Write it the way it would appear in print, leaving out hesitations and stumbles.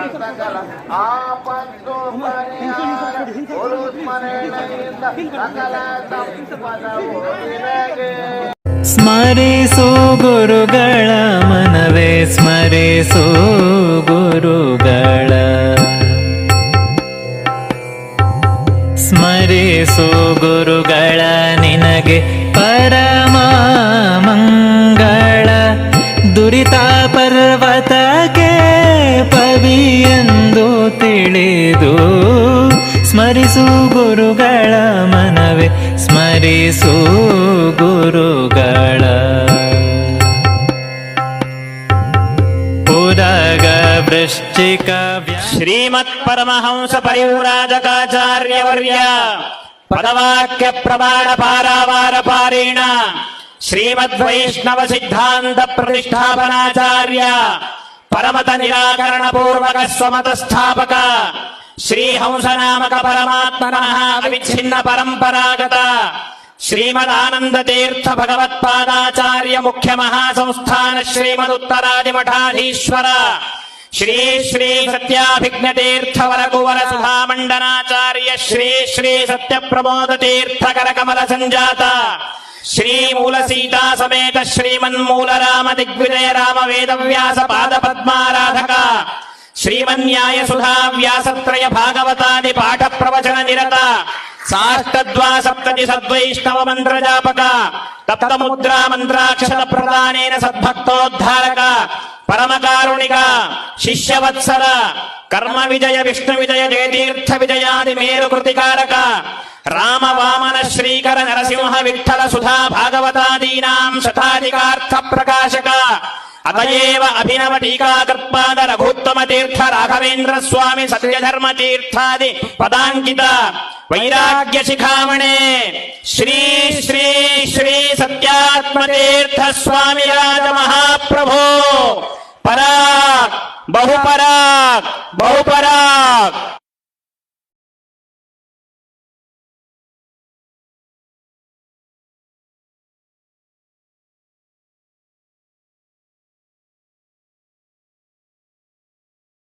ಸಕಲ ಆಪತ್ತು ಪರಿಹಾರ ಗುರು ಸ್ಮರಣೆಯಿಂದ ಸಕಲ ಸಂಪದವು ನಿನಗೆ. ಸ್ಮರಿಸು ಗುರುಗಳ ಮನವೇ ಸ್ಮರಿಸು ಗುರುಗಳ ಸ್ಮರಿಸು ಗುರುಗಳ ನಿನಗೆ ಪರಮ ಮಂಗಳ. ದುರಿತ ಪರ್ವತಕ್ಕೆ ಪವಿಯೆಂದು ತಿಳಿದು ಸ್ಮರಿಸು ಗುರುಗಳ ಮನವೇ ಸ್ಮರಿಸು ಗುರುಗಳ. ಉರಗ ವೃಶ್ಚಿಕ ಶ್ರೀಮತ್ ಪರಮಹಂಸ ಪರಿವ್ರಾಜಕಾಚಾರ್ಯವರ್ಯ ಪದವಾಕ್ಯ ಪ್ರಮಾಣ ಪಾರಾವಾರ ಪಾರೇಣ ಶ್ರೀಮದ್ ವೈಷ್ಣವ ಸಿದ್ಧಾಂತ ಪ್ರತಿಷ್ಠಾಪನಾಚಾರ್ಯ ಪರಮತ ನಿರಾಕರಣ ಪೂರ್ವಕ ಸ್ವಮತ ಸ್ಥಾಪಕ ಶ್ರೀ ಹಂಸನಾಮಕ ಪರಮಾತ್ಮನಃ ಅವಿಚ್ಛಿನ್ನ ಪರಂಪರಾಗತ ಶ್ರೀಮದಾನಂದ ತೀರ್ಥ ಭಗವತ್ಪಾದಾಚಾರ್ಯ ಮುಖ್ಯ ಮಹಾಸಂಸ್ಥಾನ ಶ್ರೀಮದುತ್ತರಾದಿ ಮಠಾಧೀಶ್ವರ ಶ್ರೀ ಶ್ರೀ ಸತ್ಯಾಭಿಜ್ಞ ತೀರ್ಥ ವರಕುವರ ಸುಧಾಮಂಡನಾಚಾರ್ಯ ಶ್ರೀ ಶ್ರೀ ಸತ್ಯ ಪ್ರಮೋದ ತೀರ್ಥ ಕರಕಮಲ ಸಂಜಾತ ಶ್ರೀ ಮೂಲ ಸೀತಾ ಸಮೇತ ಶ್ರೀಮನ್ಮೂಲ ರಾಮ ದಿಗ್ವಿಜಯ ರಾಮ ವೇದವ್ಯಾಸ ಪಾದ ಪದ್ಮಾರಾಧಕ ಶ್ರೀಮನ್ಯಾಯ ಸುಧಾ ವ್ಯಾಸತ್ರಯ ಭಾಗವತಾದಿ ಪಾಠ ಪ್ರವಚನ ನಿರತ ಸಾಷ್ಟದ್ವಾ ಸಪ್ತತಿ ಸದ್ವೈಷ್ಣವ ಮಂತ್ರ ಜಾಪಕ ತಪ್ತ ಮುದ್ರಾ ಮಂತ್ರಾಕ್ಷರ ಪ್ರದಾನೇನ ಸದ್ಭಕ್ತೋದ್ಧಾರಕ ಪರಮಕಾರುಣಿಕ ಶಿಷ್ಯವತ್ಸರ ಕರ್ಮ ವಿಜಯ ವಿಷ್ಣು ವಿಜಯ ಜಯತೀರ್ಥ ವಿಜಯಾದಿ ಮೇರು ಕೃತಿಕಾರಕ ರಾಮ ವಾಮನ ಶ್ರೀಕರ ನರಸಿಂಹ ವಿಠಲ ಸುಧಾ ಭಾಗವತಾದೀನಾಂ ಶತಾಧಿಕಾರ್ಥ ಪ್ರಕಾಶಕ ಅತಯೇವ ಅಭಿನವ ಟೀಕಾಕೃತ್ಪಾದ ರಘುತ್ತಮ ತೀರ್ಥ ರಾಘವೇಂದ್ರ ಸ್ವಾಮಿ ಸತ್ಯಧರ್ಮ ತೀರ್ಥಾದಿ ಪದಾಂಕಿತ ವೈರಾಗ್ಯ ಶಿಖಾಮಣೆ ಶ್ರೀ ಶ್ರೀ ಶ್ರೀ ಸತ್ಯಾತ್ಮ ತೀರ್ಥ ಸ್ವಾಮಿ ರಾಜ ಮಹಾಪ್ರಭೋ ಪರಾಕ್ ಬಹುಪರಾಕ್ ಬಹುಪರಾಕ್.